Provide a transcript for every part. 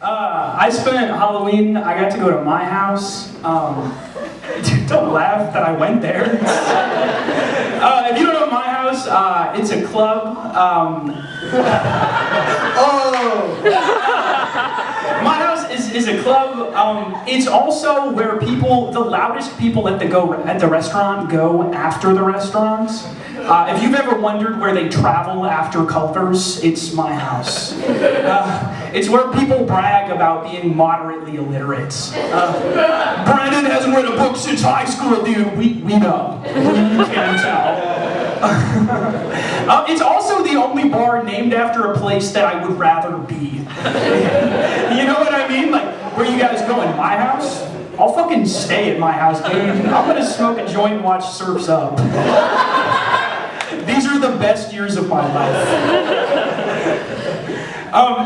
I spent Halloween, I got to go to my house. Don't laugh that I went there. If you don't know my house, it's a club. My house is a club. It's also where the loudest people at the restaurant go after the restaurants. If you've ever wondered where they travel after Culver's, it's my house. It's where people brag about being moderately illiterate. Brandon hasn't read a book since high school, dude. We know. You can't tell. It's also the only bar named after a place that I would rather be. You know what I mean? Like, where you guys going? My house? I'll fucking stay at my house, dude. I'm gonna smoke a joint and watch Surf's Up. These are the best years of my life.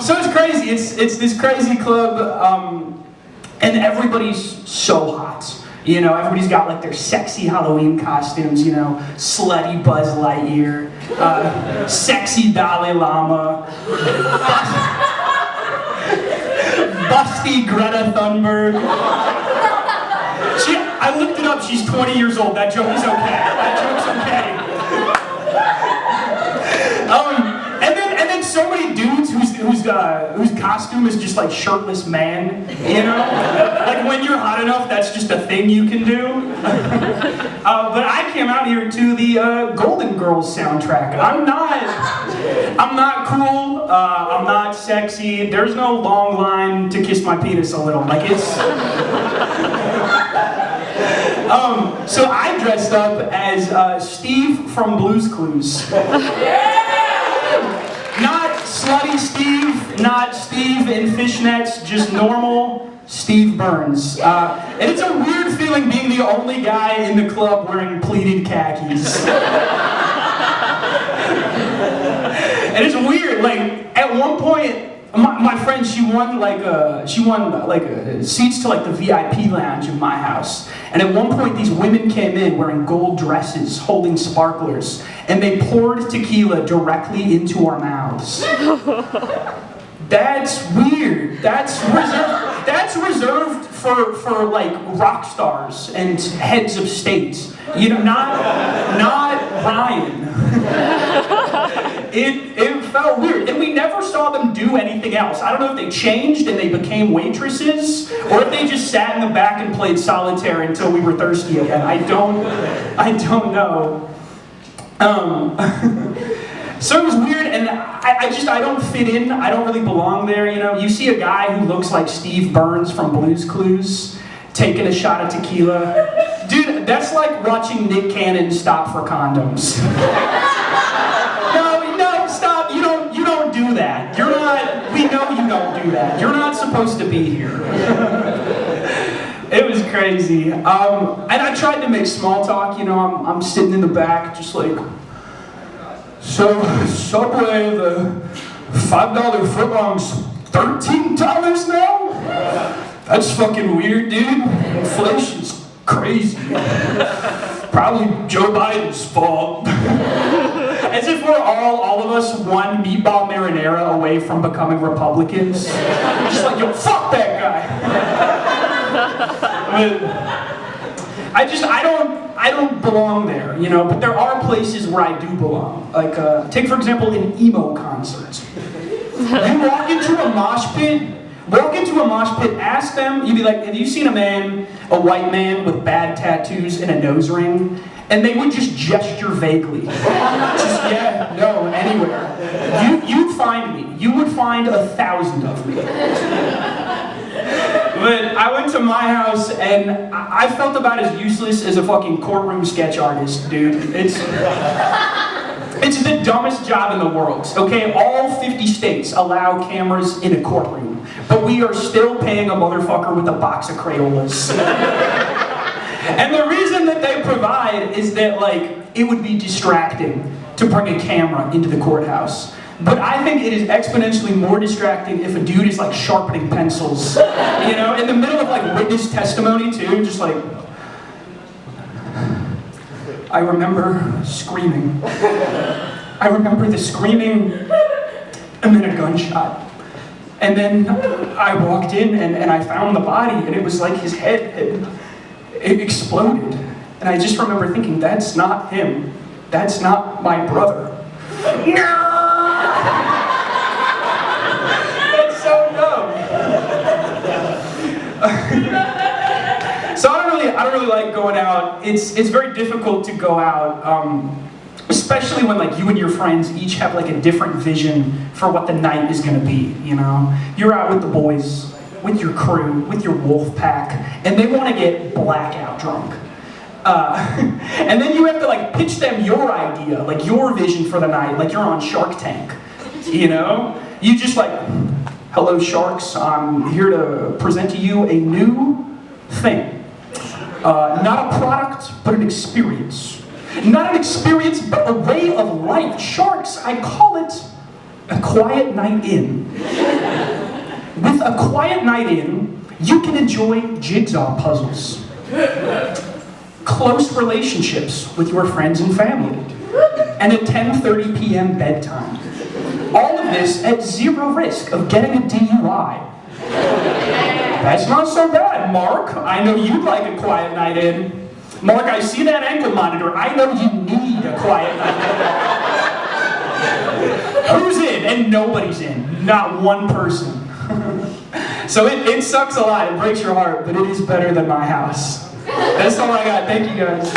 So it's crazy. It's this crazy club, and everybody's so hot. You know, everybody's got like their sexy Halloween costumes. You know, slutty Buzz Lightyear, sexy Dalai Lama, busty Greta Thunberg. I looked it up. She's 20 years old. That joke is okay. That joke's okay. And then so many dudes whose costume is just like shirtless man, you know? Like when you're hot enough, that's just a thing you can do. But I came out here to the Golden Girls soundtrack. I'm not cool, I'm not sexy, there's no long line to kiss my penis a little. Like it's... So I dressed up as Steve from Blue's Clues. Not slutty Steve, not Steve in fishnets, just normal Steve Burns. And it's a weird feeling being the only guy in the club wearing pleated khakis. And it's weird, like, at one point, my friend, she won seats to like the VIP lounge of my house. And at one point, these women came in wearing gold dresses, holding sparklers, and they poured tequila directly into our mouths. That's weird. That's reserved for like rock stars and heads of state. You know, not Ryan. It felt weird, and we never saw them do anything else. I don't know if they changed and they became waitresses, or if they just sat in the back and played solitaire until we were thirsty again. I don't know. So it was weird, and I don't fit in. I don't really belong there. You know, you see a guy who looks like Steve Burns from Blue's Clues taking a shot of tequila. Dude, that's like watching Nick Cannon stop for condoms. No, stop. You don't do that. You're not, we know you don't do that. You're not supposed to be here. It was crazy. And I tried to make small talk, you know, I'm sitting in the back just like, so Subway, the $5 footlong's $13 now? That's fucking weird, dude. Inflation's crazy. Probably Joe Biden's fault. As if we're all of us, one meatball marinara away from becoming Republicans. Just like, yo, fuck that guy. I don't belong there, you know, but there are places where I do belong. Like, take for example an emo concert. You walk into a mosh pit, ask them, you'd be like, have you seen a white man with bad tattoos and a nose ring? And they would just gesture vaguely. Just, yeah, no, anywhere. You'd find me. You would find 1,000 of me. But I went to my house and I felt about as useless as a fucking courtroom sketch artist, dude. It's the dumbest job in the world, okay? All 50 states allow cameras in a courtroom, but we are still paying a motherfucker with a box of Crayolas. And the reason that they provide is that, like, it would be distracting to bring a camera into the courthouse. But I think it is exponentially more distracting if a dude is like sharpening pencils, you know, in the middle of like witness testimony too, just like, I remember screaming. I remember the screaming and then a gunshot. And then I walked in and I found the body, and it was like his head had exploded. And I just remember thinking, that's not him. That's not my brother. That's so dumb. So I don't really like going out. It's very difficult to go out, especially when like you and your friends each have like a different vision for what the night is gonna be. You know, you're out with the boys, with your crew, with your wolf pack, and they want to get blackout drunk. And then you have to like pitch them your idea, like your vision for the night, like you're on Shark Tank. You know, you just like, hello sharks, I'm here to present to you a new thing. Not a product, but an experience. Not an experience, but a way of life. Sharks, I call it a quiet night in. With a quiet night in, you can enjoy jigsaw puzzles, close relationships with your friends and family, and a 10:30 p.m. bedtime. All of this at zero risk of getting a DUI. That's not so bad, Mark. I know you'd like a quiet night in. Mark, I see that ankle monitor. I know you need a quiet night in. Who's in? And nobody's in. Not one person. So it sucks a lot. It breaks your heart, but it is better than my house. That's all I got. Thank you, guys.